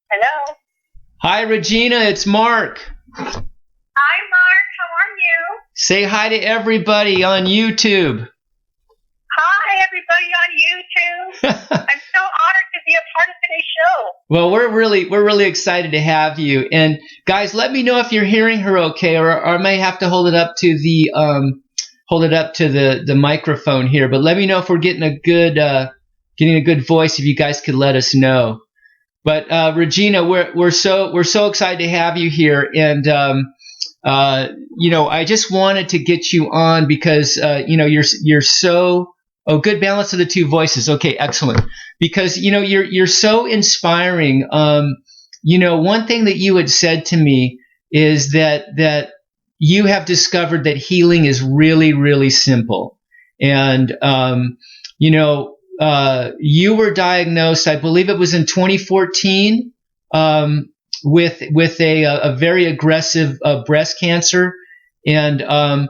Hello. Hi, Regina. It's Mark. Hi, Mark. How are you? Say hi to everybody on YouTube. Hi, everybody on YouTube. I'm so honored to be a part of today's show. Well, we're really excited to have you. And guys, let me know if you're hearing her okay, or I may have to hold it up to the microphone here. But let me know if we're getting a good voice. If you guys could let us know. But Regina, we're so excited to have you here, and I just wanted to get you on because you're so good balance of the two voices. Okay, excellent. Because you're so inspiring. One thing that you had said to me is that you have discovered that healing is really, really simple, and you were diagnosed, I believe it was in 2014, with a very aggressive breast cancer. And, I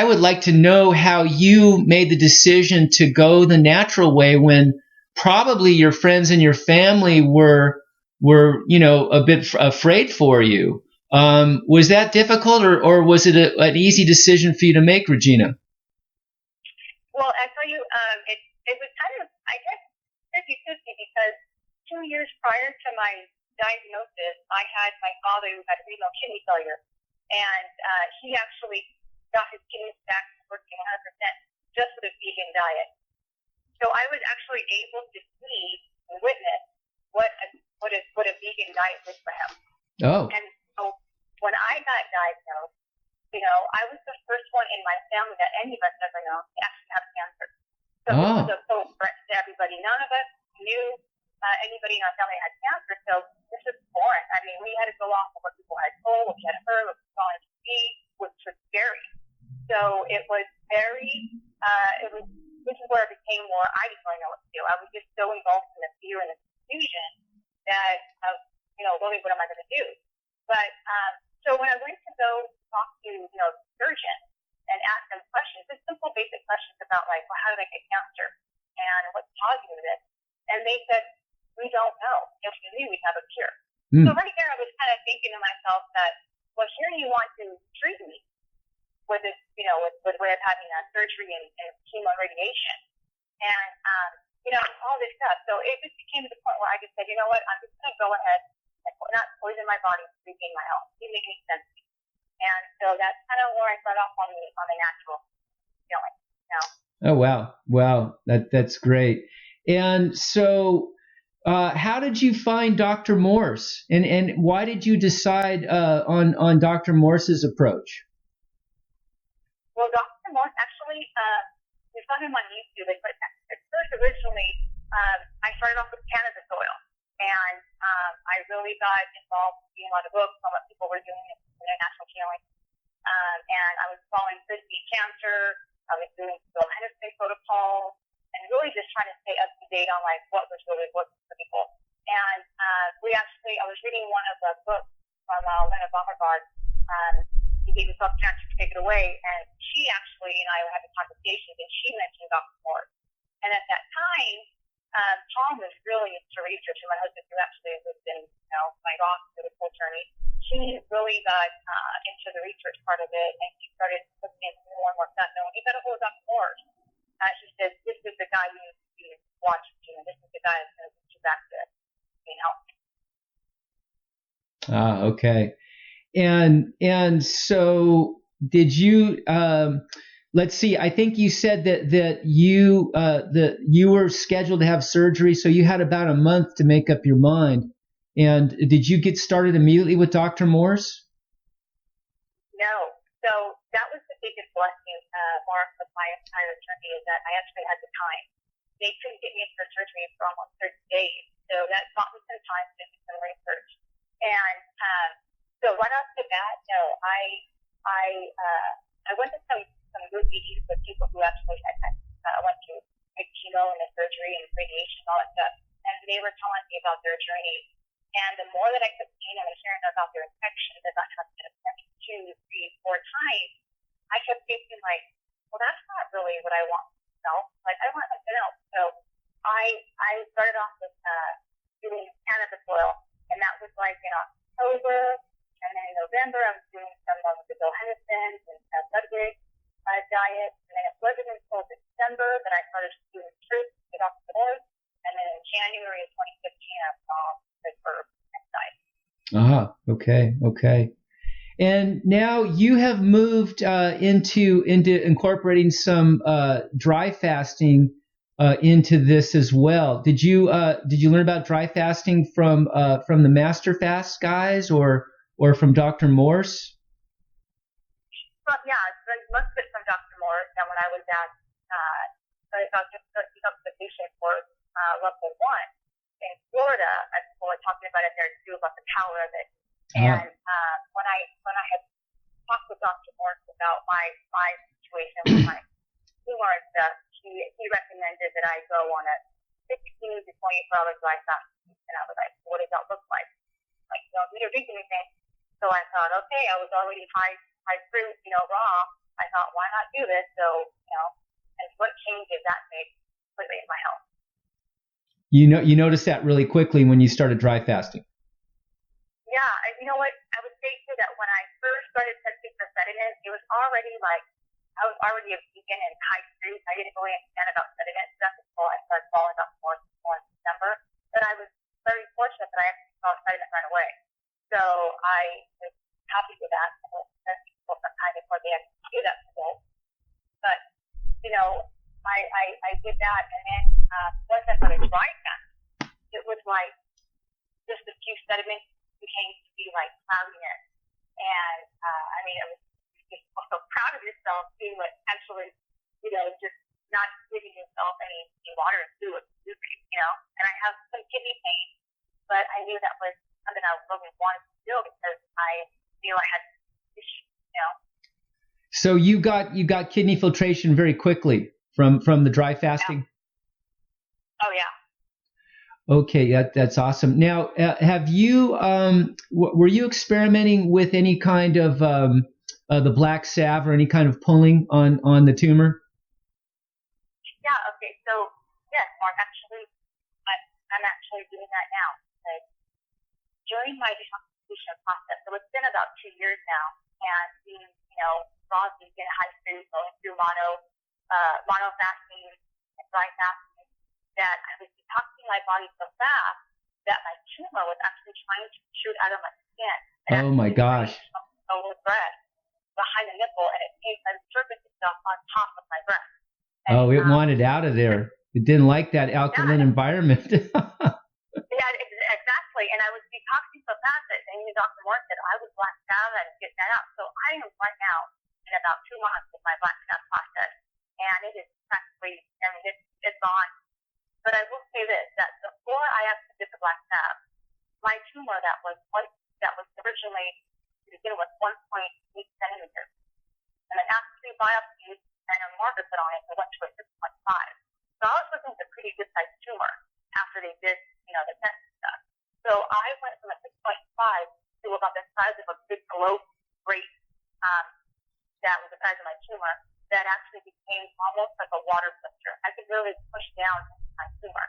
would like to know how you made the decision to go the natural way when probably your friends and your family were a bit afraid for you. Was that difficult, or was it an easy decision for you to make, Regina? Well, I tell you, it was kind of, I guess, 50-50 because 2 years prior to my diagnosis, I had my father who had renal kidney failure, and he actually got his kidneys back working 100% just with a vegan diet. So I was actually able to see and witness what a vegan diet did for him. Oh. And so when I got diagnosed, I was the first one in my family that any of us ever know to actually have cancer. So It was a full threat to everybody. None of us knew anybody in our family had cancer, so this was foreign. I mean, we had to go off of what people had told, what we had heard, what we saw on TV, which was scary. So it was very, this is where it became more, I didn't really know what to do. I was just so involved in the fear and the confusion that, really, what am I going to do? But, so when I went to go talk to, surgeons and ask them questions, just simple basic questions about like, well, how did I get cancer? And what's causing this? And they said, we don't know. If we knew, we'd have a cure. So right there, I was kind of thinking to myself that, well, here you want to treat me with this, with way of having a surgery and chemo and radiation. And, all this stuff. So it just came to the point where I just said, you know what, I'm just going to go ahead and not poison my body to regain my health. It didn't make any sense to me. And so that's kind of where I started off on the natural healing. Oh, wow. That's great. And so, how did you find Dr. Morse, and why did you decide on Dr. Morse's approach? Well, Dr. Morse actually, we saw him on YouTube. But at first, originally, I started off with cannabis oil, and I really got involved in reading a lot of books on what people were doing in their natural healing. And I was following frisbee cancer. I was doing the medicine protocols, and really just trying to stay up to date on like what was really working for people. And I was reading one of the books from Leonard. He gave himself a chance to take it away, and she actually and I had a conversation, and she mentioned Dr. Morse. And at that time, Tom was really into research, and my husband, who actually was in, my boss, who was a attorney, he really got into the research part of it, and he started looking into more and more stuff. And when he got a hold of Dr. Morse, he said, "This is the guy you need to watch. This is the guy that's going to get you back to being healthy." Okay. And so did you? Let's see. I think you said that you were scheduled to have surgery, so you had about a month to make up your mind. And did you get started immediately with Dr. Morse? No. So that was the biggest blessing, Mark, of my entire journey, is that I actually had the time. They couldn't get me in for surgery for almost 30 days, so that bought me some time to do some research. And so right off the bat, no, I went to some good meetings with people who actually went through chemo and the surgery and radiation and all that stuff. And they were telling me about their journey. And the more that I kept seeing them and hearing about their infections, that got happened 2, 3, 4 times, I kept thinking like, well, that's not really what I want myself. Like, I want something else. So I started off with doing cannabis oil, and that was like in October, and then in November I was doing some of the Johannesson and Ludwig diet, and then it wasn't until December that I started doing fruit, detox, and then in January of 2015 I was on the herb diet. Okay. And now you have moved into incorporating some dry fasting into this as well. Did you learn about dry fasting from the Master Fast guys or from Dr. Morse? Yeah, most of it from Dr. Morse. And when I was at Detoxification course level 1 in Florida, people were talking about it there too, about the power of it. And when I had talked with Dr. Morse about my situation with my tumor and stuff, he recommended that I go on a 16 to 24-hour dry fast. And I was like, what does that look like? Like, you don't need to drink anything. So I thought, okay, I was already high fruit, raw. I thought, why not do this? So, and what changes that made completely in my health. You noticed that really quickly when you started dry fasting. Yeah, and you know what? I would say too that when I first started testing for sedatives, it was already like I was already a vegan and high fruit. I didn't really understand about sedatives stuff until I started following up more in December. But I was very fortunate that I actually saw sedatives right away. So I was happy with that. I will send people sometime before they actually do that today. But I did that, and then once I started dry fast, it was like just a few sediments became to be like cloudiness. And it was just so proud of yourself seeing what actually, just not giving yourself any water and food, and I have some kidney pain, but I knew that was something I really wanted to do because I knew I had issues, So you got kidney filtration very quickly from the dry fasting? Yeah. Oh yeah. Okay, that's awesome. Now, have you were you experimenting with any kind of the black salve or any kind of pulling on the tumor? Yeah. Okay. So yes, Mark. Actually, I'm actually doing that now. Like, during my detoxification process, so it's been about 2 years now, and being raw vegan, high food, going through mono fasting and dry fasting, that I was detoxing my body so fast that my tumor was actually trying to shoot out of my skin. Oh my gosh. Over breast, behind the nipple, and it came and surfaced itself on top of my breast. And, it wanted out of there. It didn't like that alkaline environment. Yeah, exactly. And I was detoxing so fast that Dr. Moore said I was blacked out and get that out. So I am right now in about 2 months with my black out process, and it is practically, it's on. But I will say this, that before I actually did the black salve, my tumor that was originally to begin with 1.8 centimeters, and then after 3 biopsies and a marker put on it, it went to a 6.5. So I was looking at a pretty good sized tumor after they did, the test and stuff. So I went from a 6.5 to about the size of a big globe grate that was the size of my tumor that actually became almost like a water blister. I could really push down my tumor.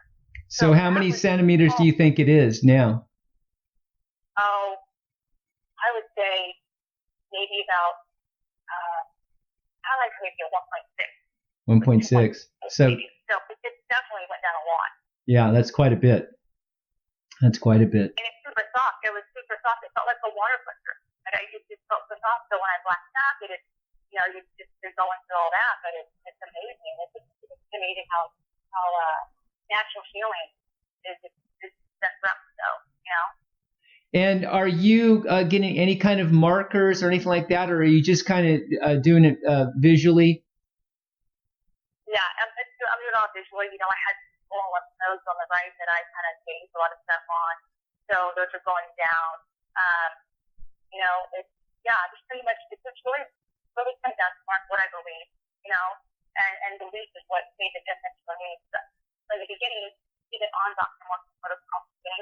So how many centimeters do you think it is now? Oh, I would say maybe about, I like maybe a 1.6. 1.6. So it definitely went down a lot. Yeah, that's quite a bit. And it's super soft. It was super soft. It felt like a water blister. Like it just felt so soft. So when I blacked out, you're going through all that, but it's amazing. It's amazing how natural healing is set up. So, And are you getting any kind of markers or anything like that, or are you just kind of doing it visually? Yeah, I'm doing it all visually. I had full lymph nodes on the right that I kind of changed a lot of stuff on. So those are going down. Just pretty much, it's really comes down to what I believe, and belief is what made the difference for me. So in the beginning, even on Dr. Morse's protocol today,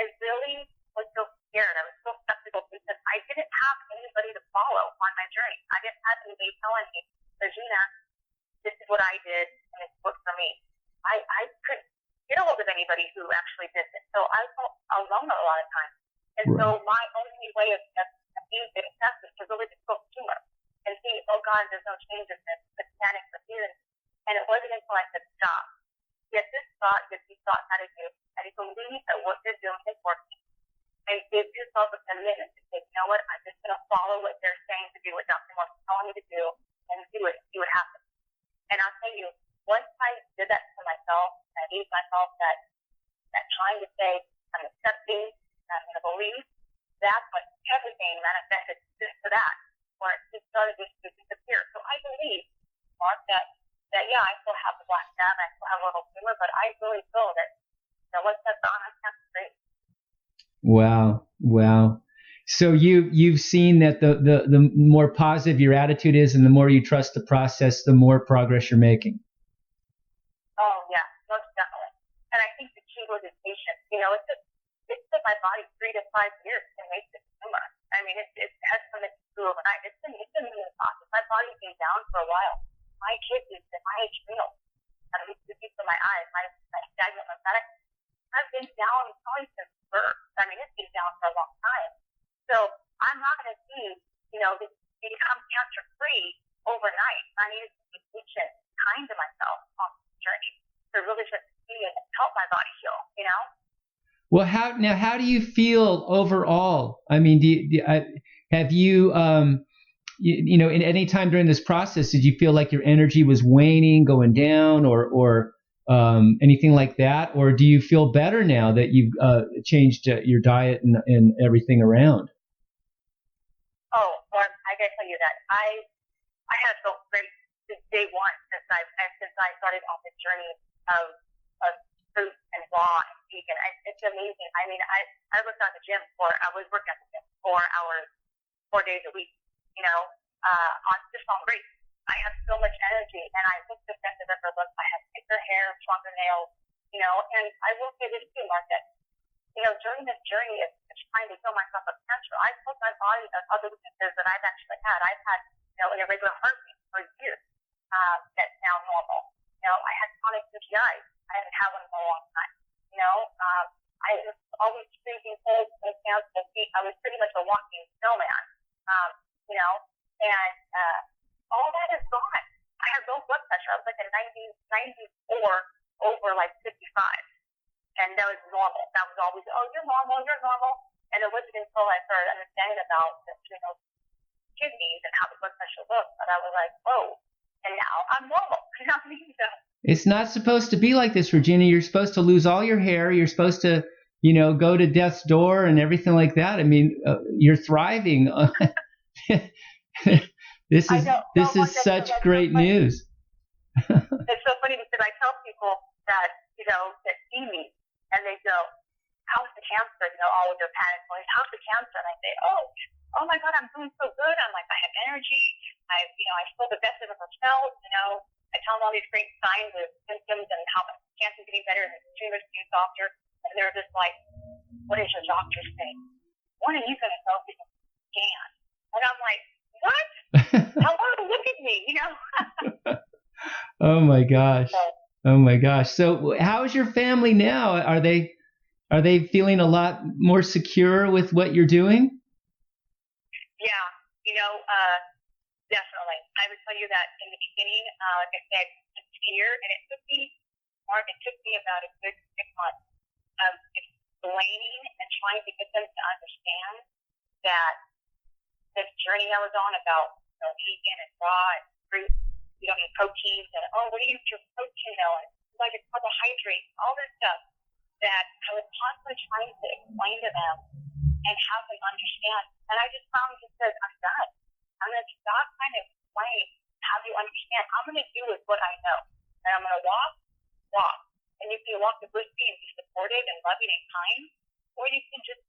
I really was so scared. I was so skeptical because I didn't have anybody to follow on my journey. I didn't have anybody telling me, Regina, this is what I did, and it's worked for me. I couldn't get a hold of anybody who actually did this. So I felt alone a lot of times. And so my only way of being successful is to really just go humor and see, oh God, there's no change in this, but panic for fear. And it wasn't until I said, stop. Get this thought, get these thoughts out of you, and believe that what you're doing is working. And give yourself a commitment to say, you know what, I'm just going to follow what they're saying to do, what Dr. Morse is telling me to do, and do it, see what happens. And I'll tell you, once I did that for myself, I gave myself that time to say, I'm accepting, I'm going to believe, that's when everything manifested just for that, or it just started to disappear. So I believe, Mark, that yeah, I still have the black tab, I still have a little humor, but I really feel that, once that's on, that's great. Wow. So you've seen that the more positive your attitude is, and the more you trust the process, the more progress you're making. Oh yeah, most definitely. And I think the key was patience. It took my body 3 to 5 years to make this tumor. I mean, it has come through overnight. It's been a process. My body's been down for a while. My kids is my adrenal. I mean, it's for my eyes, my stagnant lymphatic. I've been down probably since birth. I mean, it's been down for a long time. So I'm not going to see, become cancer-free overnight. I need to be patient, kind to myself on this journey to really just see and help my body heal, Well, how do you feel overall? I mean, have you, in any time during this process, did you feel like your energy was waning, going down, or anything like that? Or do you feel better now that you've changed your diet and everything around? Oh, well, I got to tell you that I have felt great since day one since I started on this journey of fruit and raw and vegan. It's amazing. I mean, I was at the gym I was working at the gym 4 hours, 4 days a week. On great. I have so much energy, and I look the best I've ever looked. I have thicker hair, stronger nails, and I will say this too, Mark, that, during this journey of trying to heal myself of cancer, I told my body of other weaknesses that I've actually had. I've had, an irregular heartbeat for years, that's now normal. I had chronic UTIs. I haven't had one for a long time. I was always freezing cold and hands and feet. I was pretty much a walking snowman, and all that is gone. I had low blood pressure. I was like a 94 over like 55. And that was normal. That was always, oh, you're normal. And it wasn't until I started understanding about the kidneys and how the blood pressure looks that I was like, whoa, and now I'm normal. So, it's not supposed to be like this, Regina. You're supposed to lose all your hair. You're supposed to, go to death's door and everything like that. I mean, you're thriving. This is such great news. It's so funny because I tell people that, that see me and they go, how's the cancer? All of their panic points, how's the cancer? And I say, oh my God, I'm doing so good. I'm like, I have energy. I feel the best I've ever felt. I tell them all these great signs of symptoms and how my cancer's getting better and the tumor's getting softer. And they're just like, what is your doctor saying? When are you going to go get a scan? And I'm like, what? Hello, look at me, Oh my gosh. So how's your family now? Are they feeling a lot more secure with what you're doing? Yeah, definitely. I would tell you that in the beginning, like I said, it's fear, and it took me about a good 6 months of explaining and trying to get them to understand that this journey I was on about vegan and raw and fruit, you don't need proteins, and what do you eat your protein and like your carbohydrates, all this stuff that I was constantly trying to explain to them and have them understand. And I just finally just said, I'm done. I'm going to stop trying to explain, have you understand. I'm going to do with what I know. And I'm going to walk. And you can walk with me and be supportive and loving and kind, or you can just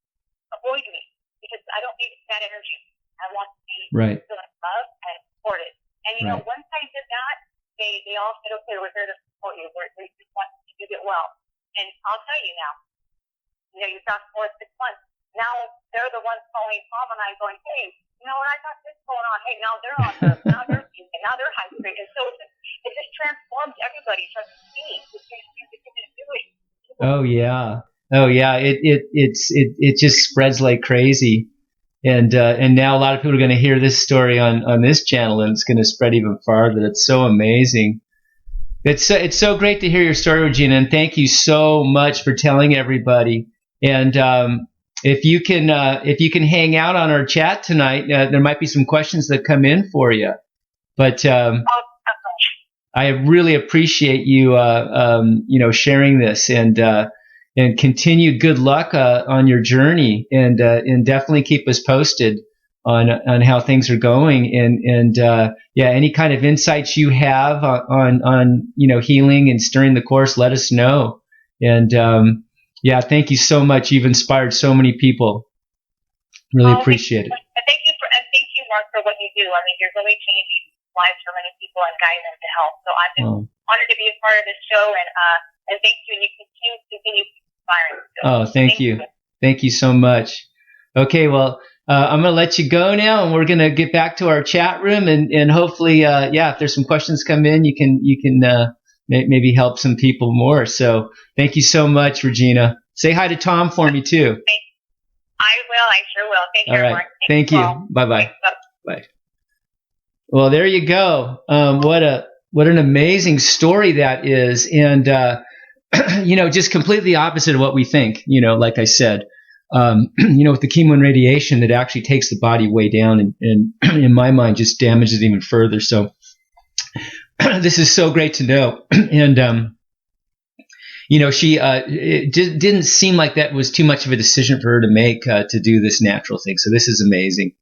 avoid me because I don't need that energy. I want to be feeling loved and supported. And, once I did that, they all said, okay, we're here to support you. We just want you to get well. And I'll tell you now, you fast forward 6 months. Now they're the ones calling Tom and I going, hey, when I got this going on, hey, now they're on herbs, now they're vegan, now they're hydrated. And so it just transforms everybody from seeing to doing. Oh yeah. It just spreads like crazy. And now a lot of people are going to hear this story on this channel, and it's going to spread even farther. It's so amazing. It's so great to hear your story, Regina, and thank you so much for telling everybody. And if you can hang out on our chat tonight, there might be some questions that come in for you. But I really appreciate you sharing this, and continued good luck on your journey, and definitely keep us posted on how things are going, and any kind of insights you have on healing and stirring the course, let us know. And thank you so much. You've inspired so many people. Really appreciate it. Thank you, Mark, for what you do. I mean, you're really changing lives for many people and guiding them to health. So I'm just honored to be a part of this show, and thank you. And you continue inspiring. So thank you. Thank you so much. Okay, well, I'm going to let you go now, and we're going to get back to our chat room, and hopefully, if there's some questions come in, you can maybe help some people more. So thank you so much, Regina. Say hi to Tom for me too. I will. I sure will. Thank you, all right. Mark. Thank you. Bye-bye. Bye. Well, there you go. What an amazing story that is, and just completely opposite of what we think. Like I said. With the chemo and radiation, that actually takes the body way down, and in my mind just damages it even further. So this is so great to know. And she it didn't seem like that was too much of a decision for her to make, to do this natural thing. So this is amazing.